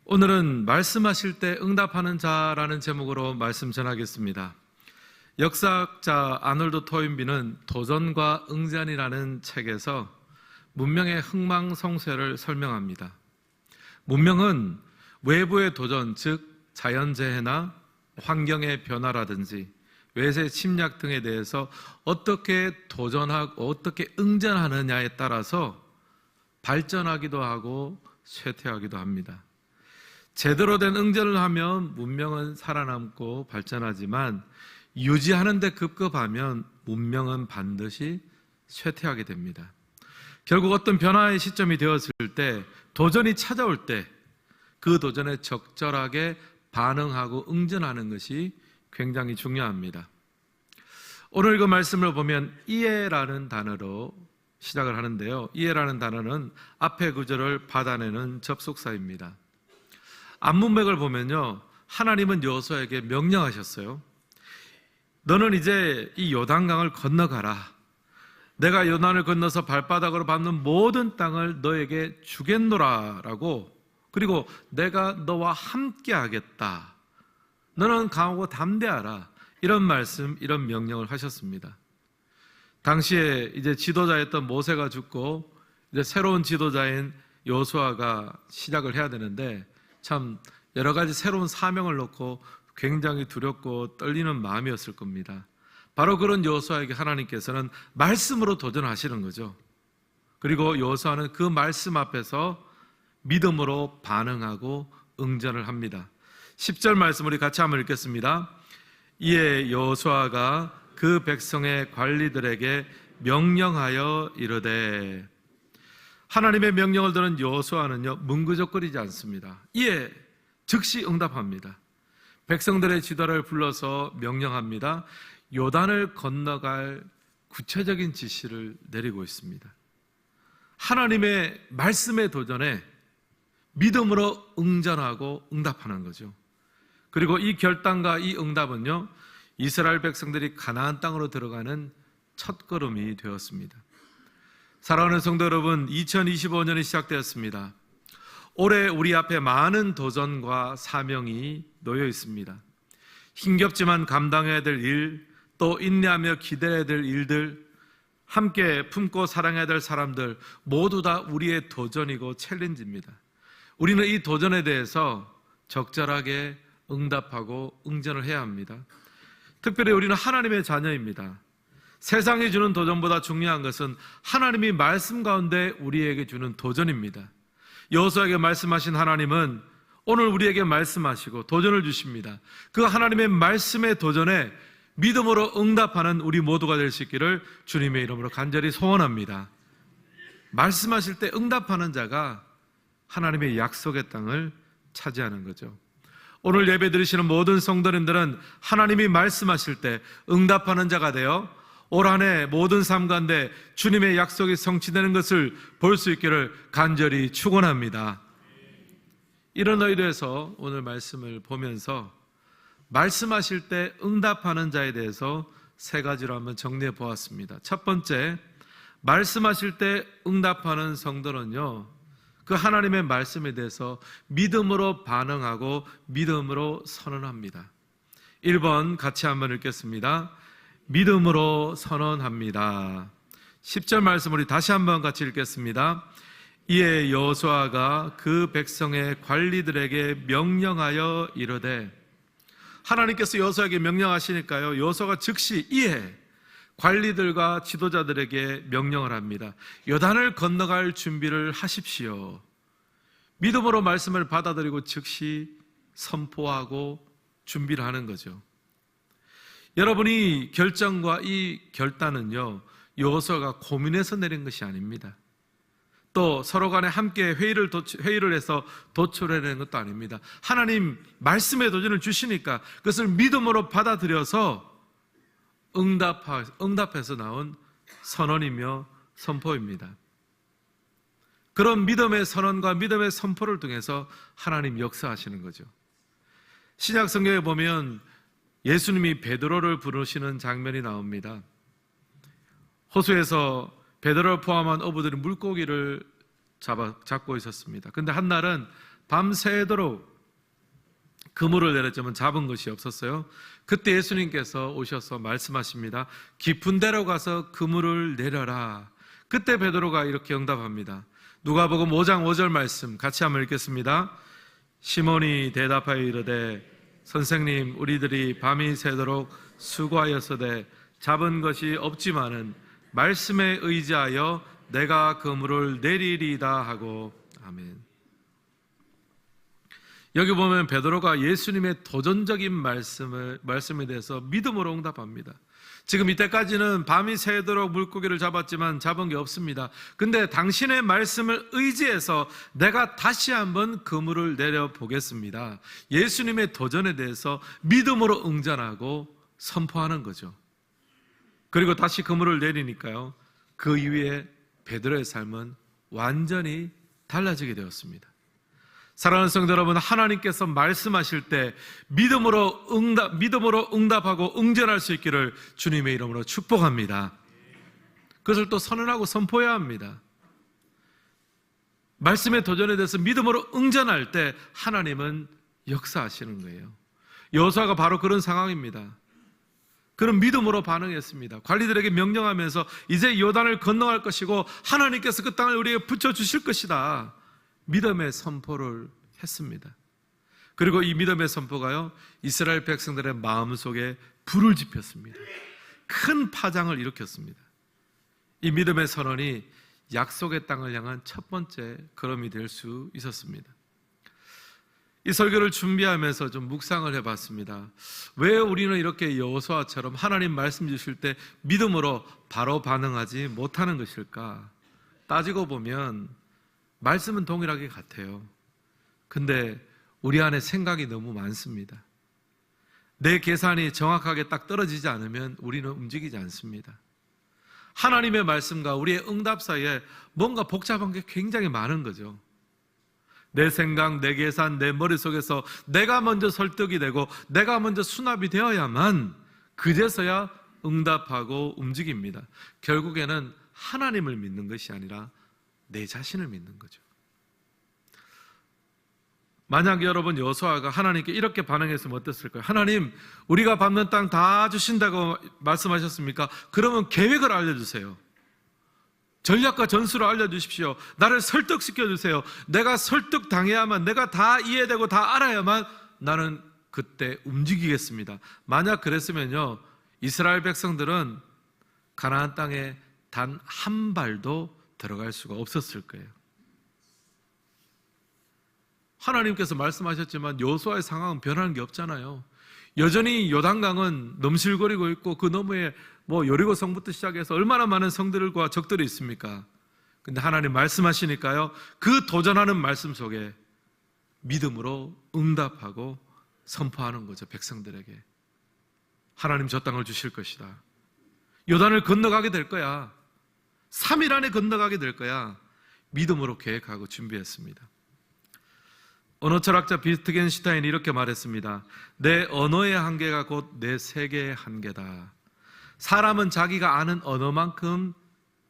오늘은 말씀하실 때 응답하는 자라는 제목으로 말씀 전하겠습니다. 역사학자 아놀드 토인비는 도전과 응전이라는 책에서 문명의 흥망성쇠를 설명합니다. 문명은 외부의 도전, 즉 자연재해나 환경의 변화라든지 외세 침략 등에 대해서 어떻게 도전하고 어떻게 응전하느냐에 따라서 발전하기도 하고 쇠퇴하기도 합니다. 제대로 된 응전을 하면 문명은 살아남고 발전하지만 유지하는 데 급급하면 문명은 반드시 쇠퇴하게 됩니다. 결국 어떤 변화의 시점이 되었을 때, 도전이 찾아올 때 그 도전에 적절하게 반응하고 응전하는 것이 굉장히 중요합니다. 오늘 그 말씀을 보면 이해라는 단어로 시작을 하는데요, 이해라는 단어는 앞의 구절을 받아내는 접속사입니다. 앞문맥을 보면요, 하나님은 여호수아에게 명령하셨어요. 너는 이제 이 요단강을 건너가라. 내가 요단을 건너서 발바닥으로 밟는 모든 땅을 너에게 주겠노라 라고, 그리고 내가 너와 함께 하겠다. 너는 강하고 담대하라. 이런 말씀, 이런 명령을 하셨습니다. 당시에 이제 지도자였던 모세가 죽고 이제 새로운 지도자인 여호수아가 시작을 해야 되는데, 참 여러 가지 새로운 사명을 놓고 굉장히 두렵고 떨리는 마음이었을 겁니다. 바로 그런 여호수아에게 하나님께서는 말씀으로 도전하시는 거죠. 그리고 여호수아는 그 말씀 앞에서 믿음으로 반응하고 응전을 합니다. 10절 말씀 우리 같이 한번 읽겠습니다. 이에 여호수아가 그 백성의 관리들에게 명령하여 이르되, 하나님의 명령을 들은 여호수아는요, 문구적거리지 않습니다. 이에 즉시 응답합니다. 백성들의 지도를 불러서 명령합니다. 요단을 건너갈 구체적인 지시를 내리고 있습니다. 하나님의 말씀의 도전에 믿음으로 응전하고 응답하는 거죠. 그리고 이 결단과 이 응답은요, 이스라엘 백성들이 가나안 땅으로 들어가는 첫걸음이 되었습니다. 사랑하는 성도 여러분, 2025년이 시작되었습니다. 올해 우리 앞에 많은 도전과 사명이 놓여 있습니다. 힘겹지만 감당해야 될 일, 또 인내하며 기다려야 될 일들, 함께 품고 사랑해야 될 사람들, 모두 다 우리의 도전이고 챌린지입니다. 우리는 이 도전에 대해서 적절하게 응답하고 응전을 해야 합니다. 특별히 우리는 하나님의 자녀입니다. 세상이 주는 도전보다 중요한 것은 하나님이 말씀 가운데 우리에게 주는 도전입니다. 여호수아에게 말씀하신 하나님은 오늘 우리에게 말씀하시고 도전을 주십니다. 그 하나님의 말씀의 도전에 믿음으로 응답하는 우리 모두가 될 수 있기를 주님의 이름으로 간절히 소원합니다. 말씀하실 때 응답하는 자가 하나님의 약속의 땅을 차지하는 거죠. 오늘 예배 드리시는 모든 성도님들은 하나님이 말씀하실 때 응답하는 자가 되어 올 한 해 모든 삶 가운데 주님의 약속이 성취되는 것을 볼 수 있기를 간절히 축원합니다. 이런 의도에서 오늘 말씀을 보면서 말씀하실 때 응답하는 자에 대해서 세 가지로 한번 정리해 보았습니다. 첫 번째, 말씀하실 때 응답하는 성도는요, 그 하나님의 말씀에 대해서 믿음으로 반응하고 믿음으로 선언합니다. 1번 같이 한번 읽겠습니다. 믿음으로 선언합니다. 10절 말씀 우리 다시 한번 같이 읽겠습니다. 이에 여호수아가 그 백성의 관리들에게 명령하여 이르되, 하나님께서 여호수아에게 명령하시니까요, 여호수아가 즉시 이에 관리들과 지도자들에게 명령을 합니다. 요단을 건너갈 준비를 하십시오. 믿음으로 말씀을 받아들이고 즉시 선포하고 준비를 하는 거죠. 여러분이 결정과 이 결단은요, 여호수아가 고민해서 내린 것이 아닙니다. 또 서로 간에 함께 회의를 해서 도출해내는 것도 아닙니다. 하나님 말씀의 도전을 주시니까 그것을 믿음으로 받아들여서 응답해서 나온 선언이며 선포입니다. 그런 믿음의 선언과 믿음의 선포를 통해서 하나님 역사하시는 거죠. 신약 성경에 보면 예수님이 베드로를 부르시는 장면이 나옵니다. 호수에서 베드로를 포함한 어부들이 물고기를 잡고 있었습니다. 근데 한 날은 밤새도록 그물을 내렸지만 잡은 것이 없었어요. 그때 예수님께서 오셔서 말씀하십니다. 깊은 데로 가서 그물을 내려라. 그때 베드로가 이렇게 응답합니다. 누가복음 5장 5절 말씀 같이 한번 읽겠습니다. 시몬이 대답하여 이르되 선생님, 우리들이 밤이 새도록 수고하였으되 잡은 것이 없지만은 말씀에 의지하여 내가 그물을 내리리다 하고. 아멘. 여기 보면 베드로가 예수님의 도전적인 말씀에 대해서 믿음으로 응답합니다. 지금 이때까지는 밤이 새도록 물고기를 잡았지만 잡은 게 없습니다. 근데 당신의 말씀을 의지해서 내가 다시 한번 그물을 내려보겠습니다. 예수님의 도전에 대해서 믿음으로 응전하고 선포하는 거죠. 그리고 다시 그물을 내리니까요, 그 이후에 베드로의 삶은 완전히 달라지게 되었습니다. 사랑하는 성도 여러분, 하나님께서 말씀하실 때 믿음으로 응답하고 응전할 수 있기를 주님의 이름으로 축복합니다. 그것을 또 선언하고 선포해야 합니다. 말씀의 도전에 대해서 믿음으로 응전할 때 하나님은 역사하시는 거예요. 여호수아가 바로 그런 상황입니다. 그런 믿음으로 반응했습니다. 관리들에게 명령하면서 이제 요단을 건너갈 것이고 하나님께서 그 땅을 우리에게 붙여주실 것이다. 믿음의 선포를 했습니다. 그리고 이 믿음의 선포가요, 이스라엘 백성들의 마음속에 불을 지폈습니다. 큰 파장을 일으켰습니다. 이 믿음의 선언이 약속의 땅을 향한 첫 번째 걸음이 될 수 있었습니다. 이 설교를 준비하면서 좀 묵상을 해봤습니다. 왜 우리는 이렇게 여호수아처럼 하나님 말씀 주실 때 믿음으로 바로 반응하지 못하는 것일까? 따지고 보면 말씀은 동일하게 같아요. 근데 우리 안에 생각이 너무 많습니다. 내 계산이 정확하게 딱 떨어지지 않으면 우리는 움직이지 않습니다. 하나님의 말씀과 우리의 응답 사이에 뭔가 복잡한 게 굉장히 많은 거죠. 내 생각, 내 계산, 내 머릿속에서 내가 먼저 설득이 되고 내가 먼저 수납이 되어야만 그제서야 응답하고 움직입니다. 결국에는 하나님을 믿는 것이 아니라 내 자신을 믿는 거죠. 만약 여러분 여호수아가 하나님께 이렇게 반응했으면 어땠을까요? 하나님, 우리가 밟는 땅 다 주신다고 말씀하셨습니까? 그러면 계획을 알려주세요. 전략과 전술을 알려주십시오. 나를 설득시켜주세요. 내가 설득당해야만, 내가 다 이해되고 다 알아야만 나는 그때 움직이겠습니다. 만약 그랬으면요, 이스라엘 백성들은 가나안 땅에 단 한 발도 들어갈 수가 없었을 거예요. 하나님께서 말씀하셨지만 여호수아의 상황은 변하는 게 없잖아요. 여전히 요단강은 넘실거리고 있고 그 너머에 여리고 성부터 시작해서 얼마나 많은 성들과 적들이 있습니까? 근데 하나님 말씀하시니까요, 그 도전하는 말씀 속에 믿음으로 응답하고 선포하는 거죠. 백성들에게 하나님 저 땅을 주실 것이다. 요단을 건너가게 될 거야. 3일 안에 건너가게 될 거야. 믿음으로 계획하고 준비했습니다. 언어철학자 비트겐슈타인이 이렇게 말했습니다. 내 언어의 한계가 곧 내 세계의 한계다. 사람은 자기가 아는 언어만큼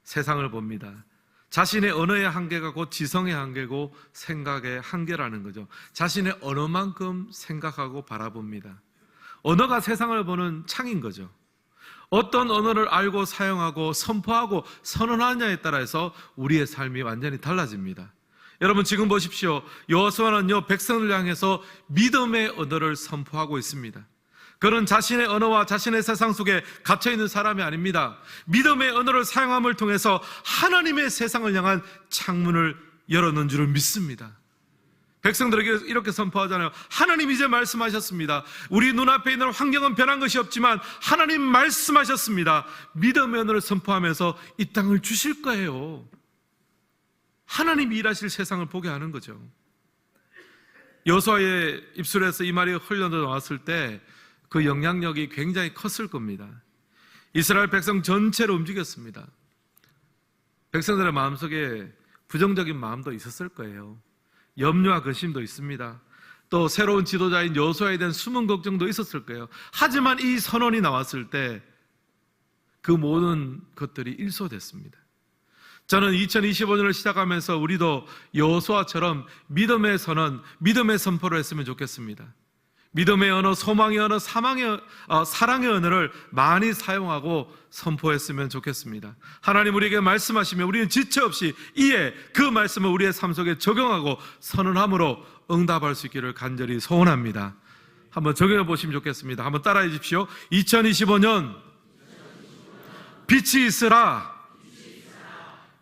세상을 봅니다. 자신의 언어의 한계가 곧 지성의 한계고 생각의 한계라는 거죠. 자신의 언어만큼 생각하고 바라봅니다. 언어가 세상을 보는 창인 거죠. 어떤 언어를 알고 사용하고 선포하고 선언하느냐에 따라서 우리의 삶이 완전히 달라집니다. 여러분 지금 보십시오. 여호수아는요, 백성을 향해서 믿음의 언어를 선포하고 있습니다. 그는 자신의 언어와 자신의 세상 속에 갇혀있는 사람이 아닙니다. 믿음의 언어를 사용함을 통해서 하나님의 세상을 향한 창문을 열어놓은 줄을 믿습니다. 백성들에게 이렇게 선포하잖아요. 하나님 이제 말씀하셨습니다. 우리 눈앞에 있는 환경은 변한 것이 없지만 하나님 말씀하셨습니다. 믿음의 언어를 선포하면서 이 땅을 주실 거예요. 하나님이 일하실 세상을 보게 하는 거죠. 여호수아의 입술에서 이 말이 흘러나왔을 때 그 영향력이 굉장히 컸을 겁니다. 이스라엘 백성 전체로 움직였습니다. 백성들의 마음속에 부정적인 마음도 있었을 거예요. 염려와 근심도 있습니다. 또 새로운 지도자인 여호수아에 대한 숨은 걱정도 있었을 거예요. 하지만 이 선언이 나왔을 때 그 모든 것들이 일소됐습니다. 저는 2025년을 시작하면서 우리도 여호수아처럼 믿음의 선언, 믿음의 선포를 했으면 좋겠습니다. 믿음의 언어, 소망의 언어, 사랑의 언어를 많이 사용하고 선포했으면 좋겠습니다. 하나님 우리에게 말씀하시면 우리는 지체 없이 이에 그 말씀을 우리의 삶 속에 적용하고 선언함으로 응답할 수 있기를 간절히 소원합니다. 한번 적용해 보시면 좋겠습니다. 한번 따라해 주십시오. 2025년 빛이 있으라.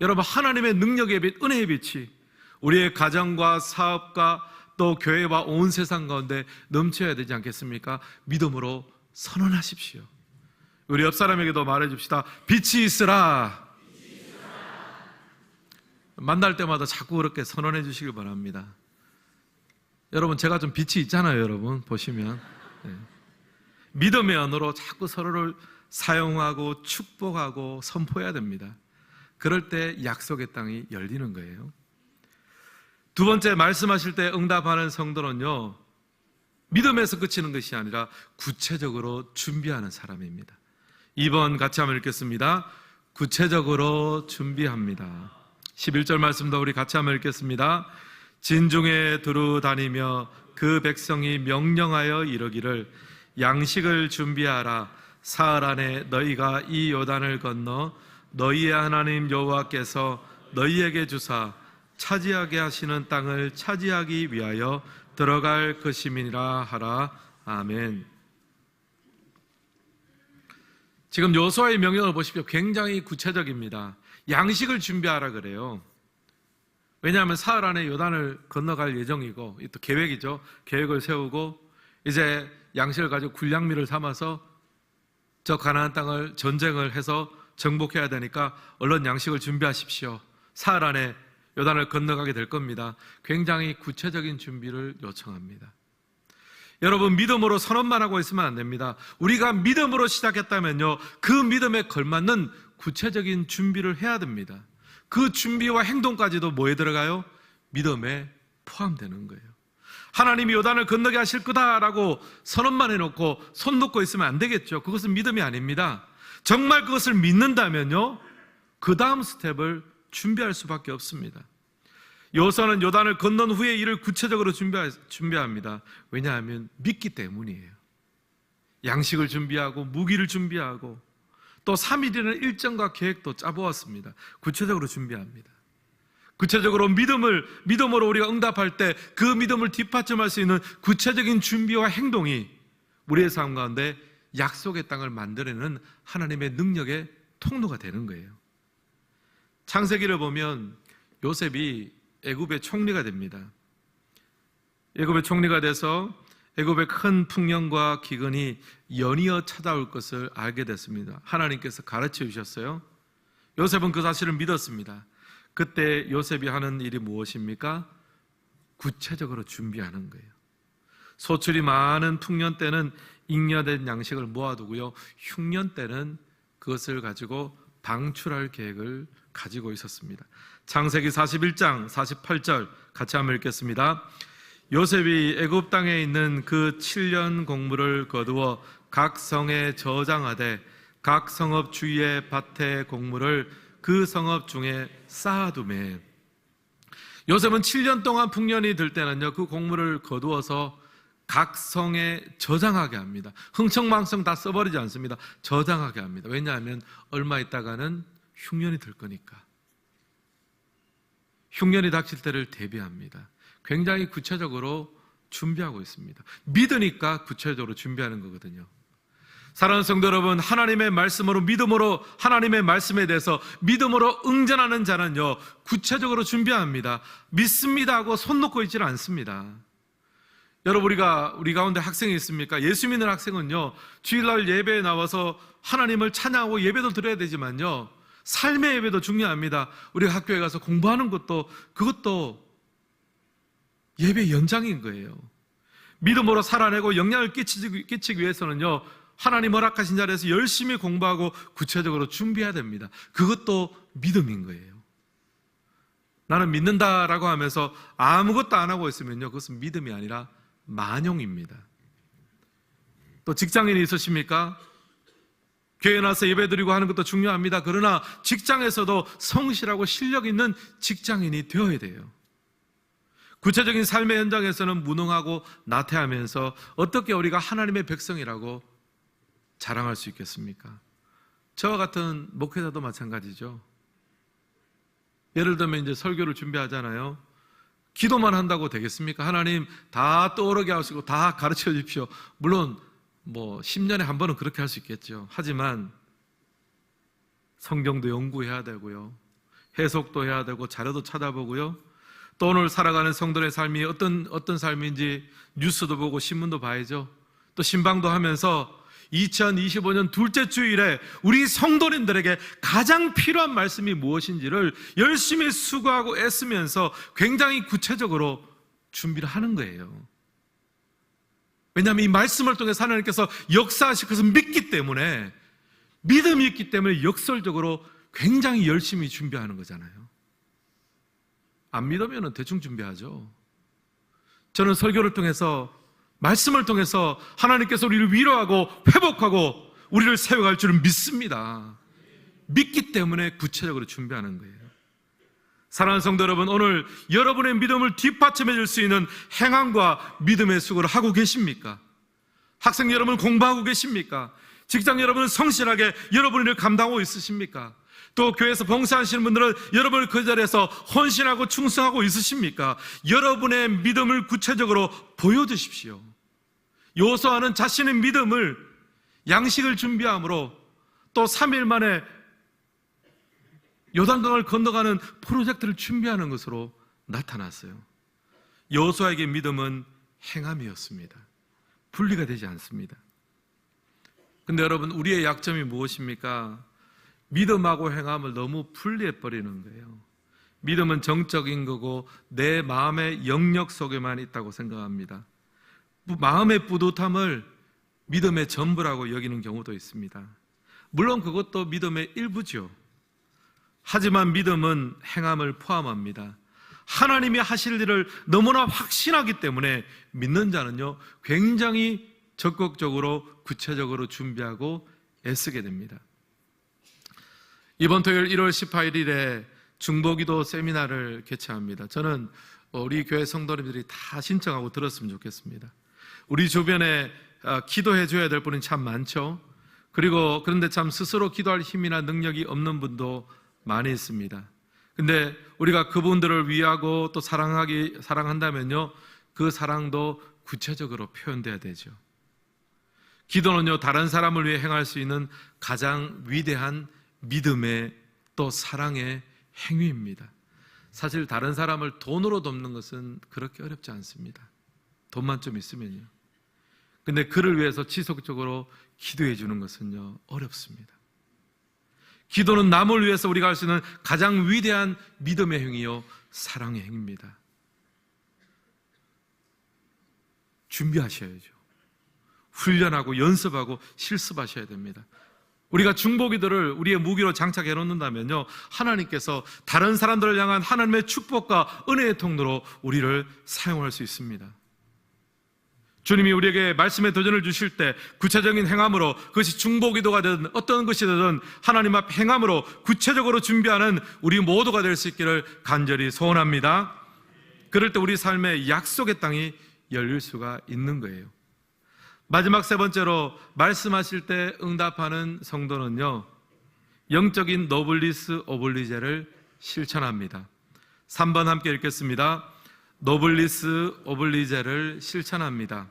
여러분, 하나님의 능력의 빛, 은혜의 빛이 우리의 가정과 사업과 또 교회와 온 세상 가운데 넘쳐야 되지 않겠습니까? 믿음으로 선언하십시오. 우리 옆 사람에게도 말해 줍시다. 빛이 있으라. 만날 때마다 자꾸 그렇게 선언해 주시길 바랍니다. 여러분, 제가 좀 빛이 있잖아요. 여러분 보시면 믿음의 언어로 자꾸 서로를 사용하고 축복하고 선포해야 됩니다. 그럴 때 약속의 땅이 열리는 거예요. 두 번째, 말씀하실 때 응답하는 성도는요, 믿음에서 그치는 것이 아니라 구체적으로 준비하는 사람입니다. 2번 같이 한번 읽겠습니다. 구체적으로 준비합니다. 11절 말씀도 우리 같이 한번 읽겠습니다. 진중에 두루 다니며 그 백성이 명령하여 이르기를 양식을 준비하라. 사흘 안에 너희가 이 요단을 건너 너희의 하나님 여호와께서 너희에게 주사 차지하게 하시는 땅을 차지하기 위하여 들어갈 것임이니라 하라. 아멘. 지금 여호수아의 명령을 보십시오. 굉장히 구체적입니다. 양식을 준비하라 그래요. 왜냐하면 사흘 안에 요단을 건너갈 예정이고, 또 계획이죠. 계획을 세우고 이제 양식을 가지고 군량미를 삼아서 저 가나안 땅을 전쟁을 해서 정복해야 되니까 얼른 양식을 준비하십시오. 사흘 안에 요단을 건너가게 될 겁니다. 굉장히 구체적인 준비를 요청합니다. 여러분, 믿음으로 선언만 하고 있으면 안 됩니다. 우리가 믿음으로 시작했다면요, 그 믿음에 걸맞는 구체적인 준비를 해야 됩니다. 그 준비와 행동까지도 뭐에 들어가요? 믿음에 포함되는 거예요. 하나님이 요단을 건너게 하실 거다라고 선언만 해놓고 손 놓고 있으면 안 되겠죠. 그것은 믿음이 아닙니다. 정말 그것을 믿는다면요, 그 다음 스텝을 준비할 수밖에 없습니다. 여호수아는 요단을 건넌 후에 이를 구체적으로 준비합니다. 왜냐하면 믿기 때문이에요. 양식을 준비하고 무기를 준비하고 또 3일이라는 일정과 계획도 짜보았습니다. 구체적으로 준비합니다. 구체적으로 믿음으로 우리가 응답할 때 그 믿음을 뒷받침할 수 있는 구체적인 준비와 행동이 우리의 삶 가운데 약속의 땅을 만들어내는 하나님의 능력의 통로가 되는 거예요. 창세기를 보면 요셉이 애굽의 총리가 됩니다. 애굽의 총리가 돼서 애굽의 큰 풍년과 기근이 연이어 찾아올 것을 알게 됐습니다. 하나님께서 가르쳐 주셨어요. 요셉은 그 사실을 믿었습니다. 그때 요셉이 하는 일이 무엇입니까? 구체적으로 준비하는 거예요. 소출이 많은 풍년 때는 잉여된 양식을 모아두고요, 흉년 때는 그것을 가지고 방출할 계획을 가지고 있었습니다. 창세기 41장 48절 같이 한번 읽겠습니다. 요셉이 애굽 땅에 있는 그 7년 곡물을 거두어 각 성에 저장하되 각 성읍 주위의 밭의 곡물을 그 성읍 중에 쌓아두매. 요셉은 7년 동안 풍년이 들 때는요, 그 곡물을 거두어서 각 성에 저장하게 합니다. 흥청망청 다 써버리지 않습니다. 저장하게 합니다. 왜냐하면 얼마 있다가는 흉년이 들 거니까. 흉년이 닥칠 때를 대비합니다. 굉장히 구체적으로 준비하고 있습니다. 믿으니까 구체적으로 준비하는 거거든요. 사랑하는 성도 여러분, 하나님의 말씀으로, 믿음으로 하나님의 말씀에 대해서 믿음으로 응전하는 자는요, 구체적으로 준비합니다. 믿습니다 하고 손 놓고 있지는 않습니다. 여러분, 우리 가운데 학생이 있습니까? 예수 믿는 학생은요, 주일날 예배에 나와서 하나님을 찬양하고 예배도 드려야 되지만요, 삶의 예배도 중요합니다. 우리가 학교에 가서 공부하는 것도, 그것도 예배 연장인 거예요. 믿음으로 살아내고 영향을 끼치기 위해서는요, 하나님 허락하신 자리에서 열심히 공부하고 구체적으로 준비해야 됩니다. 그것도 믿음인 거예요. 나는 믿는다라고 하면서 아무것도 안 하고 있으면요, 그것은 믿음이 아니라 만용입니다. 또 직장인이 있으십니까? 교회에 나와서 예배드리고 하는 것도 중요합니다. 그러나 직장에서도 성실하고 실력 있는 직장인이 되어야 돼요. 구체적인 삶의 현장에서는 무능하고 나태하면서 어떻게 우리가 하나님의 백성이라고 자랑할 수 있겠습니까? 저와 같은 목회자도 마찬가지죠. 예를 들면 이제 설교를 준비하잖아요. 기도만 한다고 되겠습니까? 하나님 다 떠오르게 하시고 다 가르쳐 주십시오. 물론 10년에 한 번은 그렇게 할 수 있겠죠. 하지만 성경도 연구해야 되고요, 해석도 해야 되고, 자료도 찾아보고요, 또 오늘 살아가는 성도의 삶이 어떤 삶인지 뉴스도 보고 신문도 봐야죠. 또 신방도 하면서 2025년 둘째 주일에 우리 성도님들에게 가장 필요한 말씀이 무엇인지를 열심히 수고하고 애쓰면서 굉장히 구체적으로 준비를 하는 거예요. 왜냐하면 이 말씀을 통해서 하나님께서 역사하실 것을 믿기 때문에, 믿음이 있기 때문에 역설적으로 굉장히 열심히 준비하는 거잖아요. 안 믿으면 대충 준비하죠. 저는 설교를 통해서, 말씀을 통해서 하나님께서 우리를 위로하고 회복하고 우리를 세워갈 줄은 믿습니다. 믿기 때문에 구체적으로 준비하는 거예요. 사랑하는 성도 여러분, 오늘 여러분의 믿음을 뒷받침해 줄 수 있는 행함과 믿음의 수고를 하고 계십니까? 학생 여러분 공부하고 계십니까? 직장 여러분 성실하게 여러분의 일을 감당하고 있으십니까? 또 교회에서 봉사하시는 분들은 여러분을 그 자리에서 헌신하고 충성하고 있으십니까? 여러분의 믿음을 구체적으로 보여주십시오. 여호수아는 자신의 믿음을, 양식을 준비함으로 또 3일 만에 요단강을 건너가는 프로젝트를 준비하는 것으로 나타났어요. 여호수아에게 믿음은 행함이었습니다. 분리가 되지 않습니다. 근데 여러분, 우리의 약점이 무엇입니까? 믿음하고 행함을 너무 분리해버리는 거예요. 믿음은 정적인 거고 내 마음의 영역 속에만 있다고 생각합니다. 마음의 뿌듯함을 믿음의 전부라고 여기는 경우도 있습니다. 물론 그것도 믿음의 일부죠. 하지만 믿음은 행함을 포함합니다. 하나님이 하실 일을 너무나 확신하기 때문에 믿는 자는요, 굉장히 적극적으로 구체적으로 준비하고 애쓰게 됩니다. 이번 토요일 1월 18일에 중보기도 세미나를 개최합니다. 저는 우리 교회 성도님들이 다 신청하고 들었으면 좋겠습니다. 우리 주변에 기도해 줘야 될 분이 참 많죠. 그런데 참 스스로 기도할 힘이나 능력이 없는 분도 많이 있습니다. 근데 우리가 그분들을 위하고 또 사랑한다면요, 그 사랑도 구체적으로 표현돼야 되죠. 기도는요, 다른 사람을 위해 행할 수 있는 가장 위대한 믿음의 또 사랑의 행위입니다. 사실 다른 사람을 돈으로 돕는 것은 그렇게 어렵지 않습니다. 돈만 좀 있으면요. 근데 그를 위해서 지속적으로 기도해 주는 것은요, 어렵습니다. 기도는 남을 위해서 우리가 할 수 있는 가장 위대한 믿음의 행위요, 사랑의 행위입니다. 준비하셔야죠. 훈련하고 연습하고 실습하셔야 됩니다. 우리가 중보기도를 우리의 무기로 장착해 놓는다면요, 하나님께서 다른 사람들을 향한 하나님의 축복과 은혜의 통로로 우리를 사용할 수 있습니다. 주님이 우리에게 말씀의 도전을 주실 때 구체적인 행함으로, 그것이 중보기도가 되든 어떤 것이 되든 하나님 앞 행함으로 구체적으로 준비하는 우리 모두가 될 수 있기를 간절히 소원합니다. 그럴 때 우리 삶의 약속의 땅이 열릴 수가 있는 거예요. 마지막 세 번째로, 말씀하실 때 응답하는 성도는요, 영적인 노블리스 오블리제를 실천합니다. 3번 함께 읽겠습니다. 노블리스 오블리제를 실천합니다.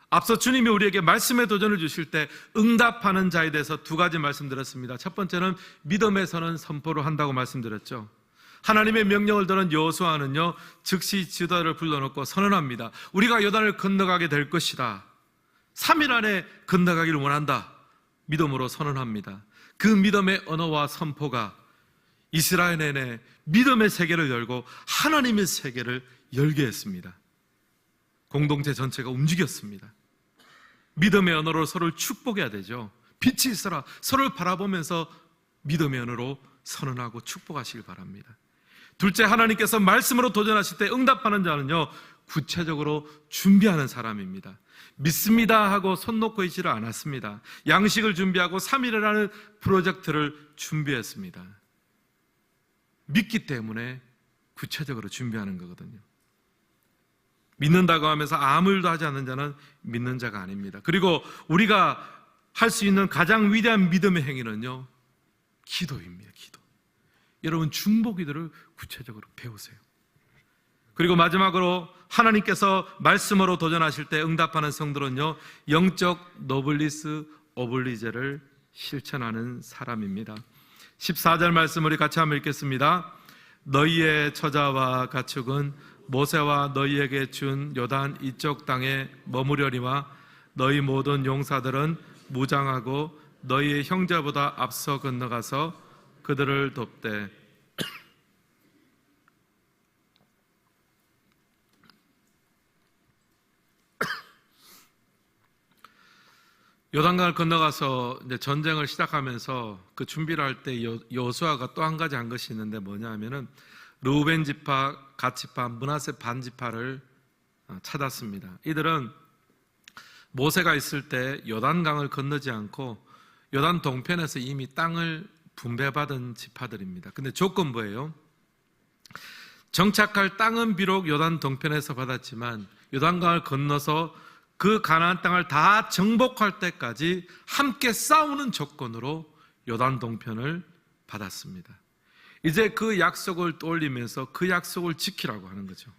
앞서 주님이 우리에게 말씀의 도전을 주실 때 응답하는 자에 대해서 두 가지 말씀드렸습니다. 첫 번째는 믿음에서는 선포를 한다고 말씀드렸죠. 하나님의 명령을 들은 여호수아는요, 즉시 지도자를 불러놓고 선언합니다. 우리가 요단을 건너가게 될 것이다. 3일 안에 건너가기를 원한다. 믿음으로 선언합니다. 그 믿음의 언어와 선포가 이스라엘 내내 믿음의 세계를 열고 하나님의 세계를 열게 했습니다. 공동체 전체가 움직였습니다. 믿음의 언어로 서로를 축복해야 되죠. 빛이 있어라. 서로를 바라보면서 믿음의 언어로 선언하고 축복하시길 바랍니다. 둘째, 하나님께서 말씀으로 도전하실 때 응답하는 자는요, 구체적으로 준비하는 사람입니다. 믿습니다 하고 손 놓고 있지를 않았습니다. 양식을 준비하고 3일이라는 프로젝트를 준비했습니다. 믿기 때문에 구체적으로 준비하는 거거든요. 믿는다고 하면서 아무 일도 하지 않는 자는 믿는 자가 아닙니다. 그리고 우리가 할 수 있는 가장 위대한 믿음의 행위는요, 기도입니다. 기도. 여러분, 중보기도를 구체적으로 배우세요. 그리고 마지막으로 하나님께서 말씀으로 도전하실 때 응답하는 성들은요, 영적 노블리스 오블리제를 실천하는 사람입니다. 14절 말씀 우리 같이 한번 읽겠습니다. 너희의 처자와 가축은 모세와 너희에게 준 요단 이쪽 땅에 머무려니와 너희 모든 용사들은 무장하고 너희의 형제보다 앞서 건너가서 그들을 돕되 요단강을 건너가서 이제 전쟁을 시작하면서 그 준비를 할 때 여호수아가 또 한 가지 한 것이 있는데 뭐냐 하면은 르우벤 지파, 갓 지파, 므낫세 반 지파를 찾았습니다. 이들은 모세가 있을 때 요단강을 건너지 않고 요단 동편에서 이미 땅을 분배받은 지파들입니다. 근데 조건 뭐예요? 정착할 땅은 비록 요단 동편에서 받았지만 요단강을 건너서 그 가나안 땅을 다 정복할 때까지 함께 싸우는 조건으로 요단 동편을 받았습니다. 이제 그 약속을 떠올리면서 그 약속을 지키라고 하는 거죠.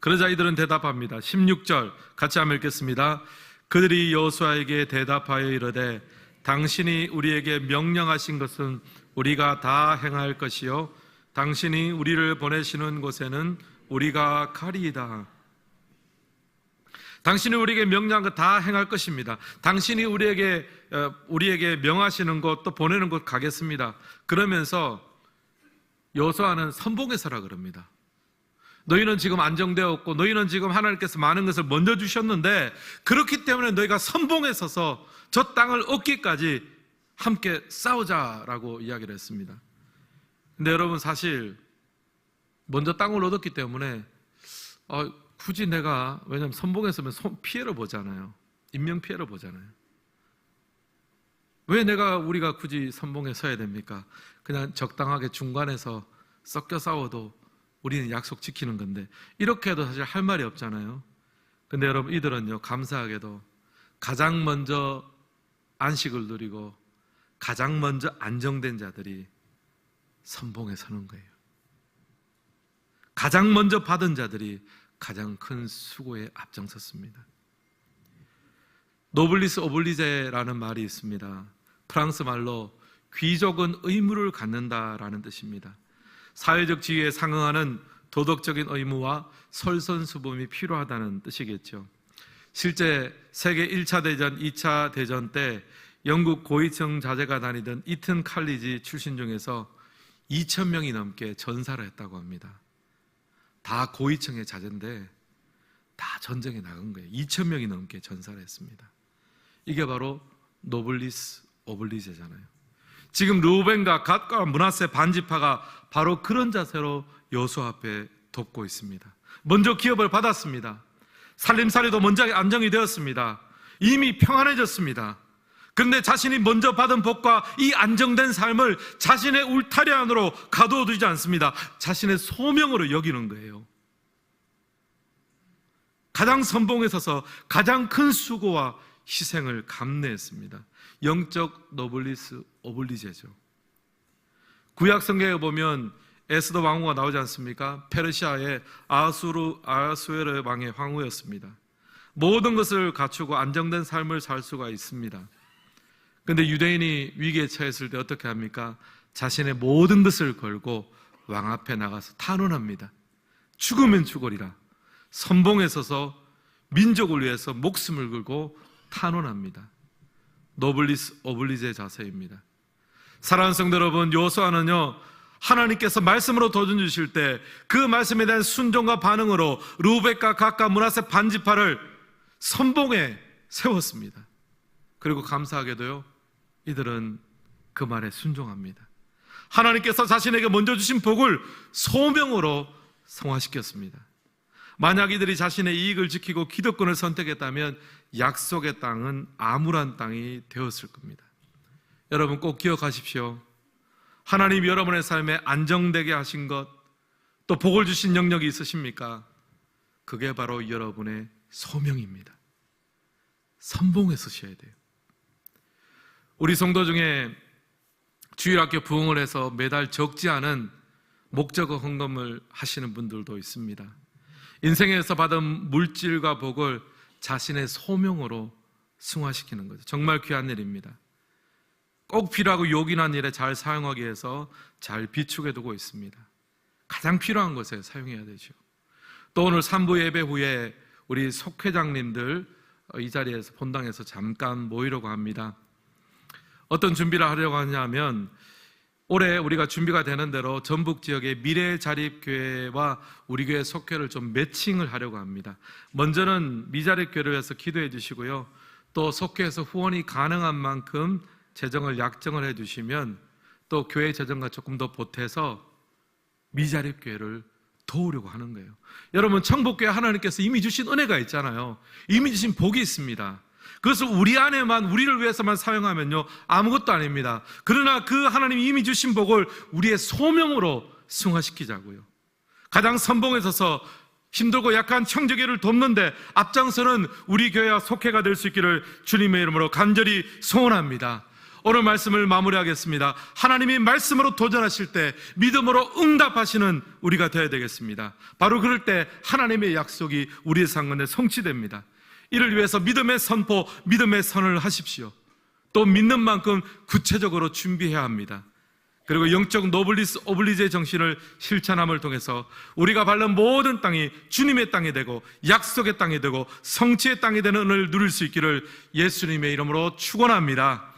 그러자 이들은 대답합니다. 16절 같이 한번 읽겠습니다. 그들이 여호수아에게 대답하여 이르되 당신이 우리에게 명령하신 것은 우리가 다 행할 것이요 당신이 우리를 보내시는 곳에는 우리가 가리이다. 당신이 우리에게 명령한 것 다 행할 것입니다. 당신이 우리에게 명하시는 곳 또 보내는 곳 가겠습니다. 그러면서 여호수아는 선봉에서라 그럽니다. 너희는 지금 안정되었고 너희는 지금 하나님께서 많은 것을 먼저 주셨는데 그렇기 때문에 너희가 선봉에 서서 저 땅을 얻기까지 함께 싸우자라고 이야기를 했습니다. 근데 여러분, 사실 먼저 땅을 얻었기 때문에 굳이 내가, 왜냐하면 선봉에 서면 피해를 보잖아요. 인명 피해를 보잖아요. 왜 우리가 굳이 선봉에 서야 됩니까? 그냥 적당하게 중간에서 섞여 싸워도 우리는 약속 지키는 건데 이렇게 해도 사실 할 말이 없잖아요. 근데 여러분, 이들은요, 감사하게도 가장 먼저 안식을 누리고 가장 먼저 안정된 자들이 선봉에 서는 거예요. 가장 먼저 받은 자들이 가장 큰 수고에 앞장섰습니다. 노블리스 오블리제라는 말이 있습니다. 프랑스 말로 귀족은 의무를 갖는다라는 뜻입니다. 사회적 지위에 상응하는 도덕적인 의무와 솔선수범이 필요하다는 뜻이겠죠. 실제 세계 1차 대전, 2차 대전 때 영국 고위층 자제가 다니던 이튼 칼리지 출신 중에서 2,000명이 넘게 전사를 했다고 합니다. 다 고위층의 자제인데 다 전쟁에 나간 거예요. 2,000명이 넘게 전사를 했습니다. 이게 바로 노블리스 오블리제잖아요. 지금 르우벤과 갓과 므낫세 반지파가 바로 그런 자세로 여호수아 앞에 돕고 있습니다. 먼저 기업을 받았습니다. 살림살이도 먼저 안정이 되었습니다. 이미 평안해졌습니다. 그런데 자신이 먼저 받은 복과 이 안정된 삶을 자신의 울타리 안으로 가두어 두지 않습니다. 자신의 소명으로 여기는 거예요. 가장 선봉에 서서 가장 큰 수고와 희생을 감내했습니다. 영적 노블리스 오블리제죠. 구약 성경에 보면 에스더 왕후가 나오지 않습니까? 페르시아의 아하수에르 왕의 황후였습니다. 모든 것을 갖추고 안정된 삶을 살 수가 있습니다. 그런데 유대인이 위기에 처했을 때 어떻게 합니까? 자신의 모든 것을 걸고 왕 앞에 나가서 탄원합니다. 죽으면 죽으리라. 선봉에 서서 민족을 위해서 목숨을 걸고 탄원합니다. 노블리스 오블리제 자세입니다. 사랑하는 성도 여러분, 여호수아는요, 하나님께서 말씀으로 도전 주실 때 그 말씀에 대한 순종과 반응으로 르우벤과 갓과 므낫세 반지파를 선봉에 세웠습니다. 그리고 감사하게도요, 이들은 그 말에 순종합니다. 하나님께서 자신에게 먼저 주신 복을 소명으로 성화시켰습니다. 만약 이들이 자신의 이익을 지키고 기득권을 선택했다면 약속의 땅은 암울한 땅이 되었을 겁니다. 여러분 꼭 기억하십시오. 하나님이 여러분의 삶에 안정되게 하신 것, 또 복을 주신 영역이 있으십니까? 그게 바로 여러분의 소명입니다. 선봉에 서셔야 돼요. 우리 성도 중에 주일학교 부흥을 해서 매달 적지 않은 목적어 헌금을 하시는 분들도 있습니다. 인생에서 받은 물질과 복을 자신의 소명으로 승화시키는 거죠. 정말 귀한 일입니다. 꼭 필요하고 요긴한 일에 잘 사용하기 위해서 잘 비축해 두고 있습니다. 가장 필요한 것에 사용해야 되죠. 또 오늘 3부 예배 후에 우리 속회장님들 이 자리에서 본당에서 잠깐 모이려고 합니다. 어떤 준비를 하려고 하냐면 올해 우리가 준비가 되는 대로 전북 지역의 미래자립교회와 우리 교회 속회를 좀 매칭을 하려고 합니다. 먼저는 미자립교회를 위해서 기도해 주시고요. 또 속회에서 후원이 가능한 만큼 재정을 약정을 해 주시면 또 교회 재정과 조금 더 보태서 미자립교회를 도우려고 하는 거예요. 여러분 청복교회 하나님께서 이미 주신 은혜가 있잖아요. 이미 주신 복이 있습니다. 그것을 우리 안에만 우리를 위해서만 사용하면요 아무것도 아닙니다. 그러나 그 하나님이 이미 주신 복을 우리의 소명으로 승화시키자고요. 가장 선봉에 서서 힘들고 약한 청지교회를 돕는데 앞장서는 우리 교회와 속회가 될 수 있기를 주님의 이름으로 간절히 소원합니다. 오늘 말씀을 마무리하겠습니다. 하나님이 말씀으로 도전하실 때 믿음으로 응답하시는 우리가 되어야 되겠습니다. 바로 그럴 때 하나님의 약속이 우리의 상권에 성취됩니다. 이를 위해서 믿음의 선포, 믿음의 선을 하십시오. 또 믿는 만큼 구체적으로 준비해야 합니다. 그리고 영적 노블리스 오블리제의 정신을 실천함을 통해서 우리가 밟는 모든 땅이 주님의 땅이 되고 약속의 땅이 되고 성취의 땅이 되는 은혜를 누릴 수 있기를 예수님의 이름으로 축원합니다.